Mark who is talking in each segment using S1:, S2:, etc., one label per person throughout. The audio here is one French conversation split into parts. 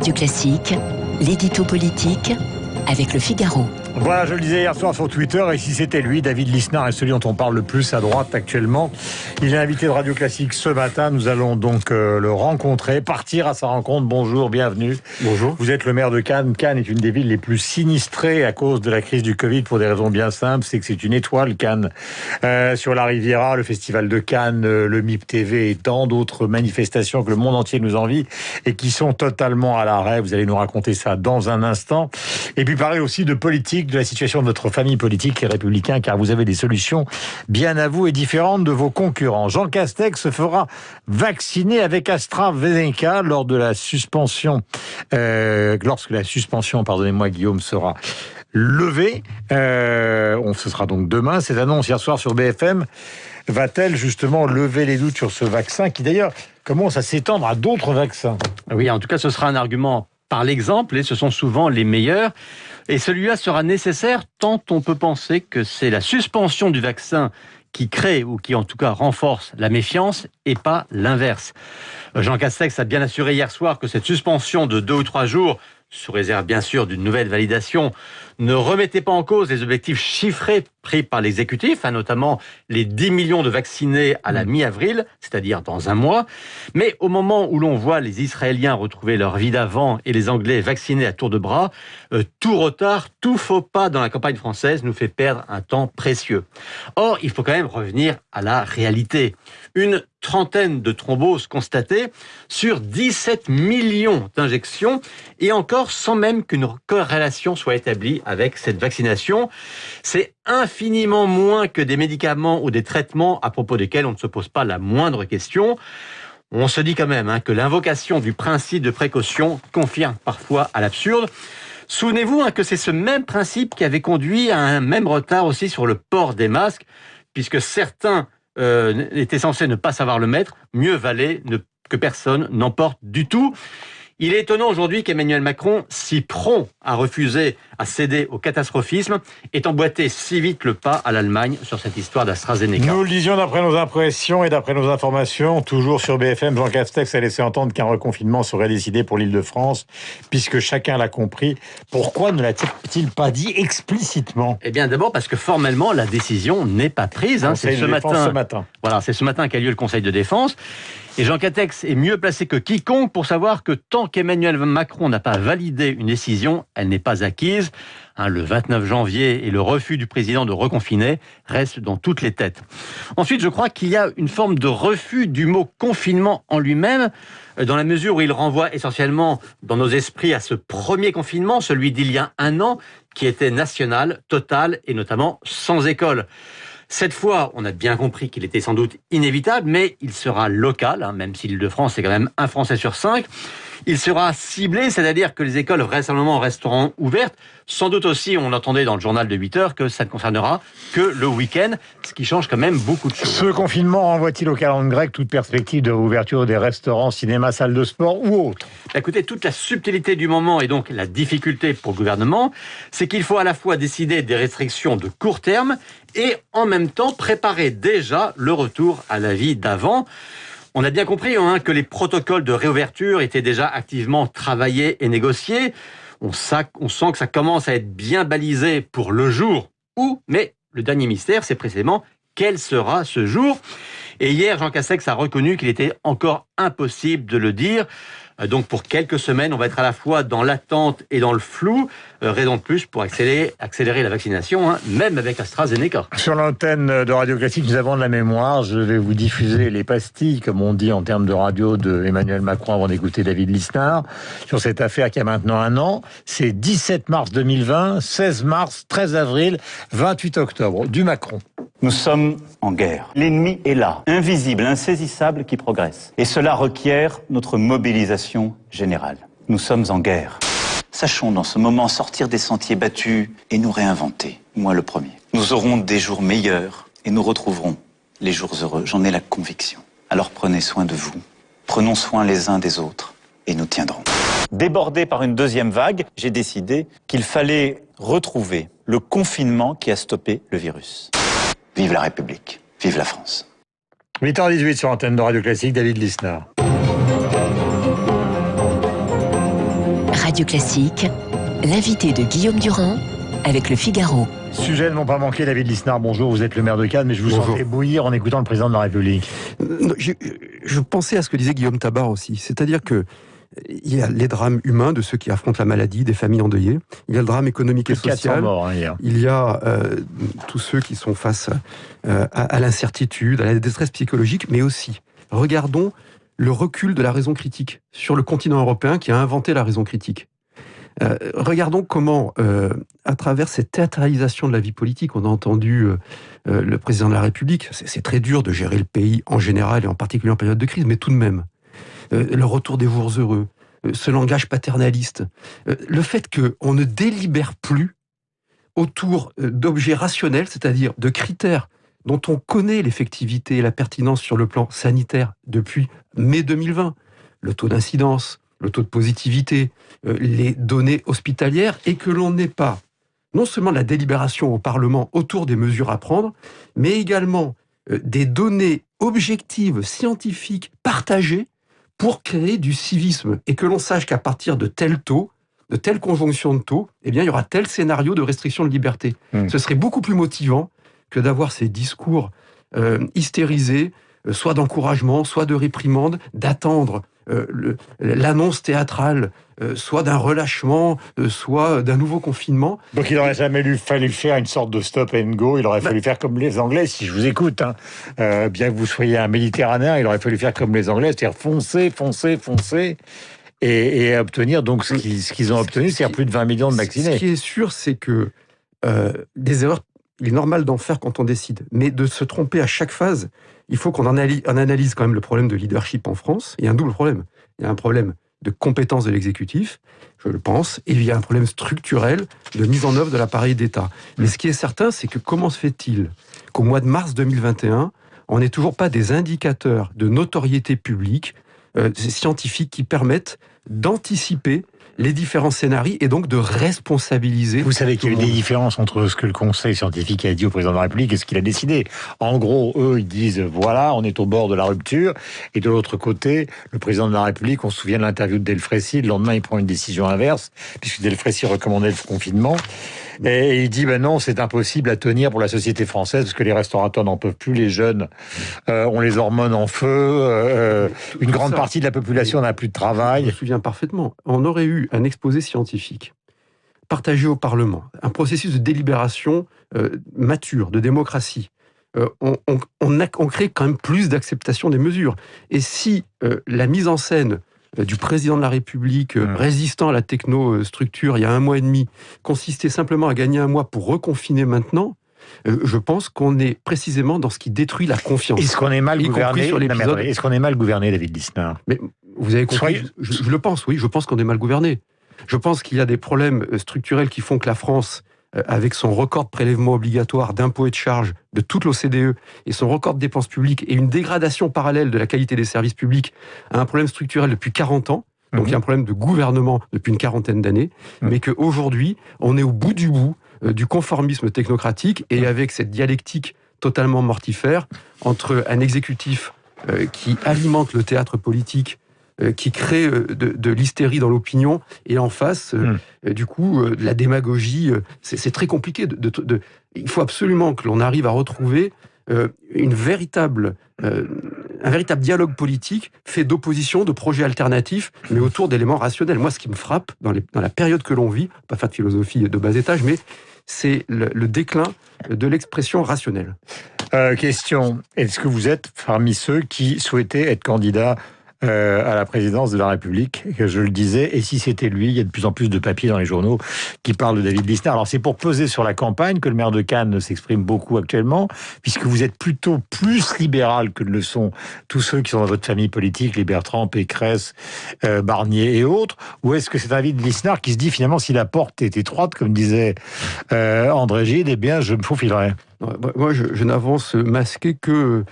S1: Radio Classique, l'édito politique avec Le Figaro.
S2: Voilà, je le disais hier soir sur Twitter, et si c'était lui, David Lisnard est celui dont on parle le plus à droite actuellement. Il est invité de Radio Classique ce matin. Nous allons donc le rencontrer, partir à sa rencontre. Bonjour, bienvenue.
S3: Bonjour.
S2: Vous êtes le maire de Cannes. Cannes est une des villes les plus sinistrées à cause de la crise du Covid pour des raisons bien simples. C'est que c'est une étoile, Cannes, sur la Riviera, le Festival de Cannes, le MIP TV et tant d'autres manifestations que le monde entier nous envie et qui sont totalement à l'arrêt. Vous allez nous raconter ça dans un instant. Et puis parler aussi de politique, de la situation de votre famille politique, les Républicains, car vous avez des solutions bien à vous et différentes de vos concurrents. Jean Castex se fera vacciner avec AstraZeneca lors de la suspension, lorsque la suspension, pardonnez-moi Guillaume, sera levée. Ce sera donc demain. Cette annonce hier soir sur BFM va-t-elle justement lever les doutes sur ce vaccin qui d'ailleurs commence à s'étendre à d'autres vaccins?
S3: Oui, en tout cas, ce sera un argument par l'exemple, et ce sont souvent les meilleurs. Et celui-là sera nécessaire tant on peut penser que c'est la suspension du vaccin qui crée, ou qui en tout cas renforce la méfiance, et pas l'inverse. Jean Castex a bien assuré hier soir que cette suspension de 2 ou 3 jours, sous réserve bien sûr d'une nouvelle validation, ne remettait pas en cause les objectifs chiffrés pris par l'exécutif, notamment les 10 millions de vaccinés à la mi-avril, c'est-à-dire dans un mois. Mais au moment où l'on voit les Israéliens retrouver leur vie d'avant et les Anglais vaccinés à tour de bras, tout retard, tout faux pas dans la campagne française nous fait perdre un temps précieux. Or, il faut quand même revenir à la réalité. Une trentaine de thromboses constatées sur 17 millions d'injections, et encore sans même qu'une corrélation soit établie avec cette vaccination. C'est infiniment moins que des médicaments ou des traitements à propos desquels on ne se pose pas la moindre question. On se dit quand même que l'invocation du principe de précaution confirme parfois à l'absurde. Souvenez-vous que c'est ce même principe qui avait conduit à un même retard aussi sur le port des masques, puisque certains étaient censés ne pas savoir le mettre. Mieux valait que personne n'en porte du tout. Il est étonnant aujourd'hui qu'Emmanuel Macron, si prompt à refuser, à céder au catastrophisme, ait emboîté si vite le pas à l'Allemagne sur cette histoire d'AstraZeneca.
S2: Nous le disions d'après nos impressions et d'après nos informations, toujours sur BFM, Jean Castex a laissé entendre qu'un reconfinement serait décidé pour l'Île-de-France, puisque chacun l'a compris. Pourquoi ne l'a-t-il pas dit explicitement?
S3: Eh bien, d'abord parce que formellement, la décision n'est pas prise. C'est ce matin. Voilà, c'est ce matin qu'a lieu le Conseil de défense. Et Jean Castex est mieux placé que quiconque pour savoir que tant qu'Emmanuel Macron n'a pas validé une décision, elle n'est pas acquise. Le 29 janvier et le refus du président de reconfiner restent dans toutes les têtes. Ensuite, je crois qu'il y a une forme de refus du mot confinement en lui-même, dans la mesure où il renvoie essentiellement dans nos esprits à ce premier confinement, celui d'il y a 1 an, qui était national, total et notamment sans école. Cette fois, on a bien compris qu'il était sans doute inévitable, mais il sera local, même si l'Île-de-France est quand même 1 Français sur 5. Il sera ciblé, c'est-à-dire que les écoles vraisemblablement resteront ouvertes. Sans doute aussi, on entendait dans le journal de 8 heures que ça ne concernera que le week-end, ce qui change quand même beaucoup de choses.
S2: Ce confinement renvoie-t-il au calendrier grec toute perspective de réouverture des restaurants, cinémas, salles de sport ou autres?
S3: Écoutez, toute la subtilité du moment et donc la difficulté pour le gouvernement, c'est qu'il faut à la fois décider des restrictions de court terme et en même temps préparer déjà le retour à la vie d'avant. On a bien compris que les protocoles de réouverture étaient déjà activement travaillés et négociés. On sent que ça commence à être bien balisé pour le jour où, mais le dernier mystère, c'est précisément quel sera ce jour. Et hier, Jean Castex a reconnu qu'il était encore impossible de le dire. Donc pour quelques semaines, on va être à la fois dans l'attente et dans le flou. Raison de plus pour accélérer la vaccination, même avec AstraZeneca.
S2: Sur l'antenne de Radio Classique, nous avons de la mémoire. Je vais vous diffuser les pastilles, comme on dit en termes de radio, de Emmanuel Macron avant d'écouter David Lisnard. Sur cette affaire qui a maintenant 1 an, c'est 17 mars 2020, 16 mars, 13 avril, 28 octobre, du Macron.
S4: Nous sommes en guerre. L'ennemi est là, invisible, insaisissable, qui progresse. Et cela requiert notre mobilisation générale. Nous sommes en guerre. Sachons dans ce moment sortir des sentiers battus et nous réinventer. Moi le premier. Nous aurons des jours meilleurs et nous retrouverons les jours heureux. J'en ai la conviction. Alors prenez soin de vous. Prenons soin les uns des autres et nous tiendrons. Débordé par une deuxième vague, j'ai décidé qu'il fallait retrouver le confinement qui a stoppé le virus. Vive la République, vive la France.
S2: 8h18 sur l'antenne de Radio Classique, David Lisnard.
S1: Radio Classique, l'invité de Guillaume Durand avec Le Figaro.
S2: Sujets ne m'ont pas manqué, David Lisnard, bonjour, vous êtes le maire de Cannes, mais je vous sentais bouillir en écoutant le président de la République.
S5: Je pensais à ce que disait Guillaume Tabar aussi, c'est-à-dire que il y a les drames humains de ceux qui affrontent la maladie, des familles endeuillées. Il y a le drame économique et social.
S2: Morts, hier.
S5: Il y a tous ceux qui sont face à l'incertitude, à la détresse psychologique, mais aussi, regardons le recul de la raison critique sur le continent européen qui a inventé la raison critique. Regardons comment, à travers cette théâtralisation de la vie politique, on a entendu le président de la République, c'est très dur de gérer le pays en général et en particulier en période de crise, mais tout de même, le retour des jours heureux, ce langage paternaliste, le fait qu'on ne délibère plus autour d'objets rationnels, c'est-à-dire de critères dont on connaît l'effectivité et la pertinence sur le plan sanitaire depuis mai 2020, le taux d'incidence, le taux de positivité, les données hospitalières, et que l'on n'ait pas non seulement la délibération au Parlement autour des mesures à prendre, mais également des données objectives, scientifiques, partagées, pour créer du civisme, et que l'on sache qu'à partir de tel taux, de telle conjonction de taux, eh bien, il y aura tel scénario de restriction de liberté. Ce serait beaucoup plus motivant que d'avoir ces discours hystérisés, soit d'encouragement, soit de réprimande, d'attendre l'annonce théâtrale, soit d'un relâchement, soit d'un nouveau confinement.
S2: Donc il n'aurait jamais fallu faire une sorte de stop and go, il aurait fallu faire comme les Anglais, si je vous écoute, bien que vous soyez un Méditerranéen, il aurait fallu faire comme les Anglais, c'est-à-dire foncer, et obtenir donc ce qu'ils ont obtenu, c'est-à-dire plus de 20 millions de vaccinés.
S5: Ce qui est sûr, c'est que des erreurs, il est normal d'en faire quand on décide, mais de se tromper à chaque phase, il faut qu'on analyse quand même le problème de leadership en France. Il y a un double problème. Il y a un problème de compétence de l'exécutif, je le pense, et il y a un problème structurel de mise en œuvre de l'appareil d'État. Mais ce qui est certain, c'est que comment se fait-il qu'au mois de mars 2021, on n'ait toujours pas des indicateurs de notoriété publique scientifiques qui permettent d'anticiper les différents scénarios et donc de responsabiliser.
S2: Vous savez qu'il y a eu des différences entre ce que le Conseil scientifique a dit au président de la République et ce qu'il a décidé. En gros, eux, ils disent voilà, on est au bord de la rupture. Et de l'autre côté, le président de la République, on se souvient de l'interview de Delfrécy, le lendemain, il prend une décision inverse, puisque Delfrécy recommandait le confinement. Et il dit, non, c'est impossible à tenir pour la société française, parce que les restaurateurs n'en peuvent plus, les jeunes ont les hormones en feu, une grande partie de la population n'a plus de travail.
S5: Je me souviens parfaitement. On aurait eu un exposé scientifique partagé au Parlement, un processus de délibération mature, de démocratie. On crée quand même plus d'acceptation des mesures. Et si la mise en scène du président de la République résistant à la technostructure il y a 1 mois et demi consistait simplement à gagner 1 mois pour reconfiner maintenant, je pense qu'on est précisément dans ce qui détruit la confiance.
S2: Est-ce qu'on est mal gouverné Est-ce qu'on est mal gouverné, David Lisnard?
S5: Mais vous avez compris, je le pense, oui, je pense qu'on est mal gouverné. Je pense qu'il y a des problèmes structurels qui font que la France, avec son record de prélèvements obligatoires, d'impôts et de charges de toute l'OCDE et son record de dépenses publiques et une dégradation parallèle de la qualité des services publics, a un problème structurel depuis 40 ans. Donc il y a un problème de gouvernement depuis une 40aine d'années, mais qu'aujourd'hui, on est au bout du conformisme technocratique et avec cette dialectique totalement mortifère entre un exécutif qui alimente le théâtre politique, qui crée de l'hystérie dans l'opinion, et en face, du coup, de la démagogie. C'est très compliqué. Il faut absolument que l'on arrive à retrouver un véritable dialogue politique fait d'opposition, de projets alternatifs, mais autour d'éléments rationnels. Moi, ce qui me frappe dans la période que l'on vit, pas faire de philosophie de bas étage, mais c'est le déclin de l'expression rationnelle.
S2: Question, est-ce que vous êtes parmi ceux qui souhaitaient être candidats à la présidence de la République, que je le disais, et si c'était lui, il y a de plus en plus de papiers dans les journaux qui parlent de David Lisnard. Alors c'est pour peser sur la campagne que le maire de Cannes s'exprime beaucoup actuellement, puisque vous êtes plutôt plus libéral que ne le sont tous ceux qui sont dans votre famille politique, les Bertrand, Pécresse, Barnier et autres, ou est-ce que c'est David Lisnard qui se dit finalement si la porte est étroite, comme disait André Gide, eh bien je me faufilerai?
S5: Moi je n'avance masqué que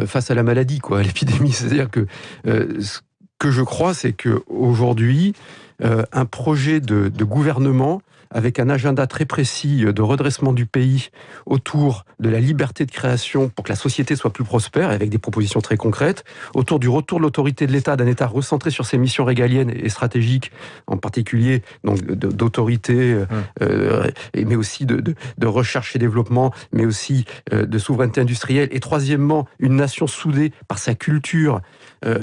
S5: face à la maladie, à l'épidémie. C'est-à-dire que ce que je crois, c'est qu'aujourd'hui, un projet de gouvernement avec un agenda très précis de redressement du pays autour de la liberté de création pour que la société soit plus prospère, avec des propositions très concrètes, autour du retour de l'autorité de l'État, d'un État recentré sur ses missions régaliennes et stratégiques, en particulier donc d'autorité, mais aussi de recherche et développement, mais aussi de souveraineté industrielle. Et troisièmement, une nation soudée par sa culture.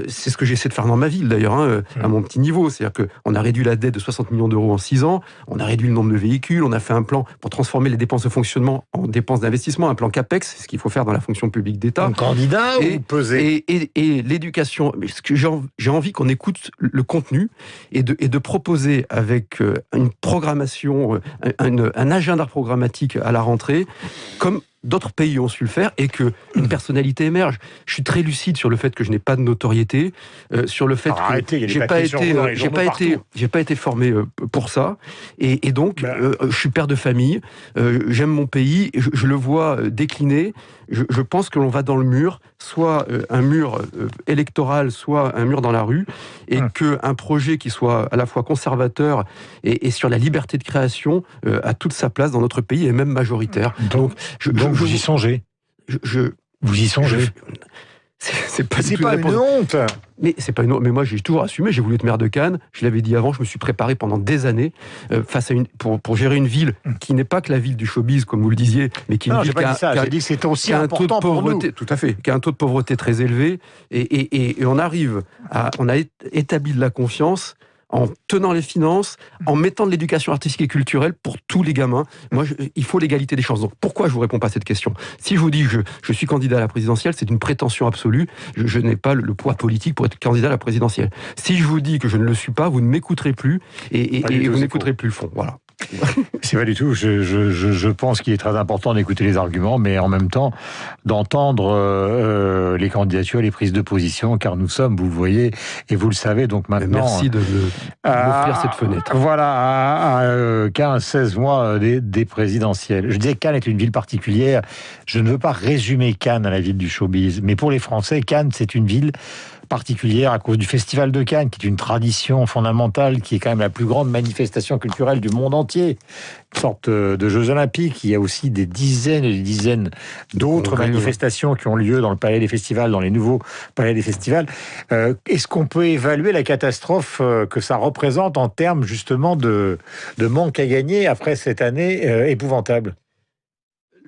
S5: C'est ce que j'essaie de faire dans ma ville d'ailleurs, à mon petit niveau. C'est-à-dire qu'on a réduit la dette de 60 millions d'euros en 6 ans, on a réduit le nombre de véhicules, on a fait un plan pour transformer les dépenses de fonctionnement en dépenses d'investissement, un plan CAPEX, c'est ce qu'il faut faire dans la fonction publique d'État.
S2: Un candidat ou pesé?
S5: Et l'éducation, ce que j'ai envie qu'on écoute le contenu et de proposer avec une programmation, un agenda programmatique à la rentrée, comme d'autres pays ont su le faire, et qu'une personnalité émerge. Je suis très lucide sur le fait que je n'ai pas de notoriété, sur le fait que j'ai pas été formé pour ça, et donc je suis père de famille, j'aime mon pays, je le vois décliner. Je pense que l'on va dans le mur, soit un mur électoral, soit un mur dans la rue, et qu'un projet qui soit à la fois conservateur et sur la liberté de création a toute sa place dans notre pays, et même majoritaire. Donc
S2: vous y songez. Vous y songez.
S5: C'est pas
S2: une honte.
S5: Mais c'est pas une honte. Mais moi, j'ai toujours assumé. J'ai voulu être maire de Cannes. Je l'avais dit avant. Je me suis préparé pendant des années face à pour gérer une ville qui n'est pas que la ville du showbiz, comme vous le disiez, mais qui est une ville
S2: j'ai dit que c'était aussi important pour nous.
S5: Tout à fait. Qui a un taux de pauvreté très élevé. Et on on a établi de la confiance en tenant les finances, en mettant de l'éducation artistique et culturelle pour tous les gamins. Moi, il faut l'égalité des chances. Donc, pourquoi je vous réponds pas à cette question ? Si je vous dis que je suis candidat à la présidentielle, c'est une prétention absolue. Je n'ai pas le poids politique pour être candidat à la présidentielle. Si je vous dis que je ne le suis pas, vous ne m'écouterez plus et vous n'écouterez plus le fond. Voilà.
S2: C'est pas du tout. Je pense qu'il est très important d'écouter les arguments, mais en même temps d'entendre les candidatures, les prises de position, car nous sommes, vous le voyez, et vous le savez, donc maintenant...
S5: Merci de m'offrir cette fenêtre.
S2: Voilà, à 15-16 mois des présidentielles. Je disais que Cannes est une ville particulière. Je ne veux pas résumer Cannes à la ville du showbiz, mais pour les Français, Cannes, c'est une ville particulière à cause du Festival de Cannes, qui est une tradition fondamentale, qui est quand même la plus grande manifestation culturelle du monde entier. Une sorte de Jeux Olympiques. Il y a aussi des dizaines et des dizaines d'autres manifestations qui ont lieu dans le Palais des Festivals, dans les nouveaux Palais des Festivals. Est-ce qu'on peut évaluer la catastrophe que ça représente en termes justement de manque à gagner après cette année épouvantable ?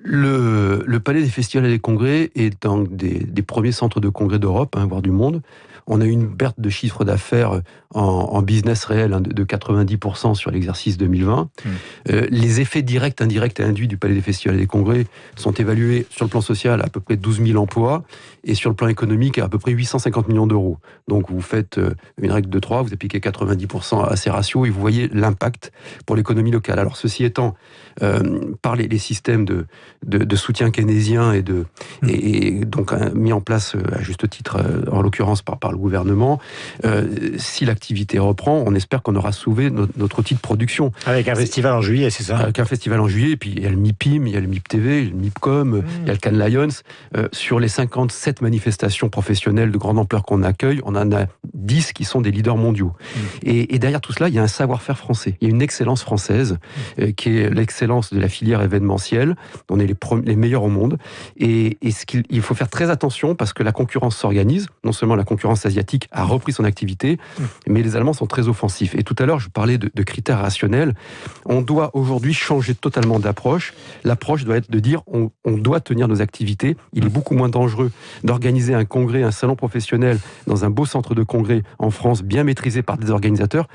S5: Le Palais des Festivals et des Congrès est un des premiers centres de congrès d'Europe, voire du monde. On a eu une perte de chiffre d'affaires en business réel de 90% sur l'exercice 2020. Les effets directs, indirects et induits du Palais des Festivals et des Congrès sont évalués sur le plan social à peu près 12 000 emplois et sur le plan économique à peu près 850 millions d'euros. Donc vous faites une règle de 3, vous appliquez 90% à ces ratios et vous voyez l'impact pour l'économie locale. Alors ceci étant, par les systèmes de soutien keynésien et donc mis en place à juste titre, en l'occurrence par le gouvernement, si l'activité reprend, on espère qu'on aura sauvé notre outil de production.
S2: Avec un festival en juillet, c'est ça ?
S5: Avec un festival en juillet, et puis il y a le MIPIM, il y a le MIP-TV, le MIPCOM, il y a le Cannes Lions. Sur les 57 manifestations professionnelles de grande ampleur qu'on accueille, on en a 10 qui sont des leaders mondiaux. Et derrière tout cela, il y a un savoir-faire français. Il y a une excellence française, qui est l'excellence de la filière événementielle. On est les meilleurs au monde. Et il faut faire très attention, parce que la concurrence s'organise. Non seulement la concurrence asiatique a repris son activité, mais les Allemands sont très offensifs. Et tout à l'heure, je parlais de critères rationnels. On doit aujourd'hui changer totalement d'approche. L'approche doit être de dire on doit tenir nos activités. Il est beaucoup moins dangereux d'organiser un congrès, un salon professionnel dans un beau centre de congrès en France, bien maîtrisé par des organisateurs,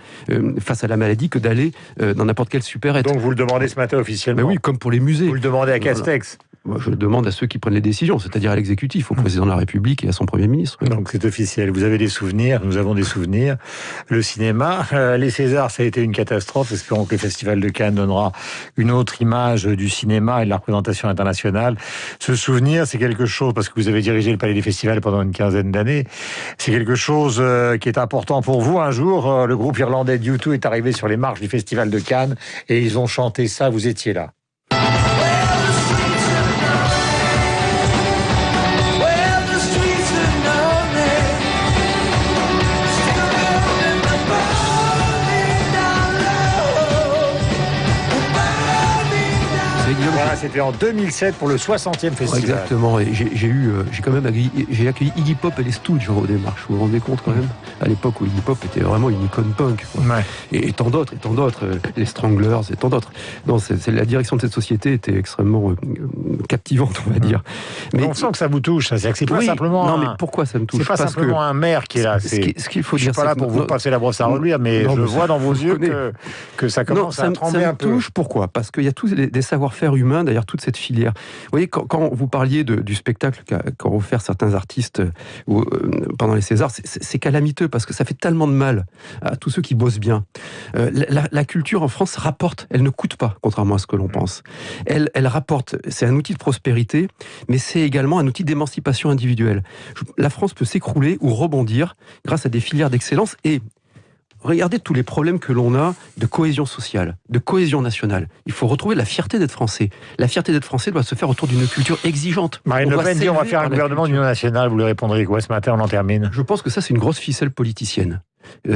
S5: face à la maladie, que d'aller dans n'importe quel supérette.
S2: Donc vous le demandez ce matin officiellement ?
S5: Mais oui, comme pour les musées.
S2: Vous le demandez à Castex ?
S5: Moi, je le demande à ceux qui prennent les décisions, c'est-à-dire à l'exécutif, au président de la République et à son Premier ministre.
S2: Donc c'est officiel. Vous avez des souvenirs, nous avons des souvenirs. Le cinéma, les Césars, ça a été une catastrophe. Espérons que le Festival de Cannes donnera une autre image du cinéma et de la représentation internationale. Ce souvenir, c'est quelque chose, parce que vous avez dirigé le Palais des Festivals pendant une quinzaine d'années, c'est quelque chose qui est important pour vous. Un jour, le groupe irlandais U2 est arrivé sur les marches du Festival de Cannes et ils ont chanté ça, vous étiez là. c'était en 2007 pour le 60e festival.
S5: Exactement, et j'ai accueilli Iggy Pop et les Stooges au démarche. Vous vous rendez compte quand même, à l'époque où Iggy Pop était vraiment une icône punk, quoi.
S2: Ouais.
S5: Et tant d'autres, les Stranglers et tant d'autres. Non, la direction de cette société était extrêmement captivante, on va dire.
S2: Mais on sent que ça vous touche, ça. C'est pas simplement.
S5: Non, mais pourquoi ça me touche?
S2: C'est pas simplement un maire qui est là.
S5: Ce qu'il faut dire,
S2: je suis pas là pour vous passer la brosse à reluire, mais je vois dans vos yeux que ça commence à trembler un peu.
S5: Ça me touche. Pourquoi? Parce qu'il y a tous des savoir-faire humains derrière toute cette filière. Vous voyez, quand vous parliez du spectacle qu'ont offert certains artistes pendant les Césars, c'est calamiteux parce que ça fait tellement de mal à tous ceux qui bossent bien. La culture en France rapporte, elle ne coûte pas, contrairement à ce que l'on pense. Elle rapporte, c'est un outil de prospérité, mais c'est également un outil d'émancipation individuelle. La France peut s'écrouler ou rebondir grâce à des filières d'excellence et regardez tous les problèmes que l'on a de cohésion sociale, de cohésion nationale. Il faut retrouver la fierté d'être français. La fierté d'être français doit se faire autour d'une culture exigeante.
S2: Marine Le Pen dit on va faire un gouvernement d'union nationale. Vous lui répondrez quoi ce matin? On en termine.
S5: Je pense que ça, c'est une grosse ficelle politicienne.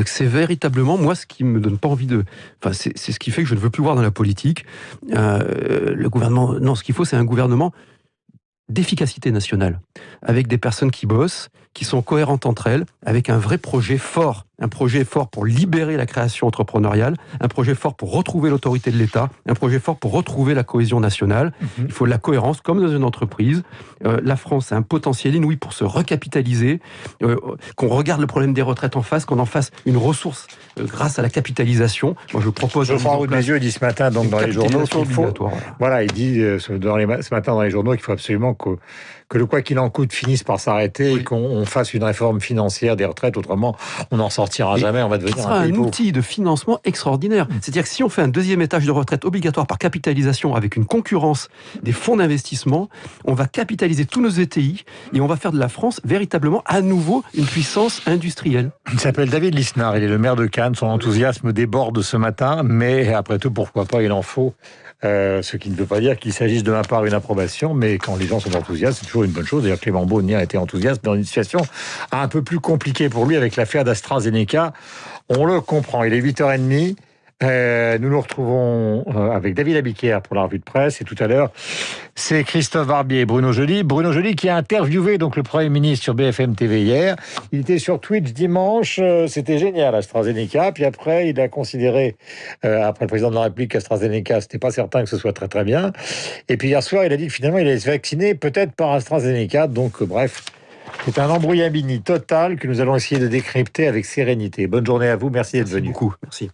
S5: C'est véritablement, moi, ce qui me donne pas envie de... Enfin, c'est ce qui fait que je ne veux plus voir dans la politique. Le gouvernement... Non, ce qu'il faut, c'est un gouvernement d'efficacité nationale, avec des personnes qui bossent, qui sont cohérentes entre elles, avec un vrai projet fort pour libérer la création entrepreneuriale, un projet fort pour retrouver l'autorité de l'État, un projet fort pour retrouver la cohésion nationale. Il faut de la cohérence, comme dans une entreprise. La France a un potentiel inouï pour se recapitaliser, qu'on regarde le problème des retraites en face, qu'on en fasse une ressource grâce à la capitalisation. Moi, je propose...
S2: Geoffroy Roux de Bézieux dit ce matin donc, dans les journaux qu'il faut... Voilà, il dit ce matin dans les journaux qu'il faut absolument que le quoi qu'il en coûte finisse par s'arrêter et qu'on fasse une réforme financière des retraites. Autrement, on n'en sortira jamais. On va devenir
S5: ce sera un outil de financement extraordinaire. C'est-à-dire que si on fait un deuxième étage de retraite obligatoire par capitalisation avec une concurrence des fonds d'investissement, on va capitaliser tous nos ETI et on va faire de la France véritablement à nouveau une puissance industrielle.
S2: Il s'appelle David Lisnard. Il est le maire de Cannes. Son enthousiasme déborde ce matin, mais après tout, pourquoi pas, il en faut. Ce qui ne veut pas dire qu'il s'agisse de ma part d'une approbation, mais quand les gens sont enthousiastes, c'est toujours une bonne chose. D'ailleurs, Clément Beaune a été enthousiaste dans une situation un peu plus compliquée pour lui avec l'affaire d'AstraZeneca. On le comprend. Il est 8h30. Nous nous retrouvons avec David Abiquière pour la revue de presse et tout à l'heure c'est Christophe Barbier et Bruno Joly qui a interviewé donc le Premier ministre sur BFM TV hier. Il était sur Twitch dimanche, c'était génial AstraZeneca, puis après il a considéré après le président de la République qu'AstraZeneca c'était pas certain que ce soit très très bien, et puis hier soir il a dit que finalement il allait se vacciner peut-être par AstraZeneca, donc bref. C'est un embrouillamini total que nous allons essayer de décrypter avec sérénité. Bonne journée à vous, merci d'être venu.
S5: Merci beaucoup, merci.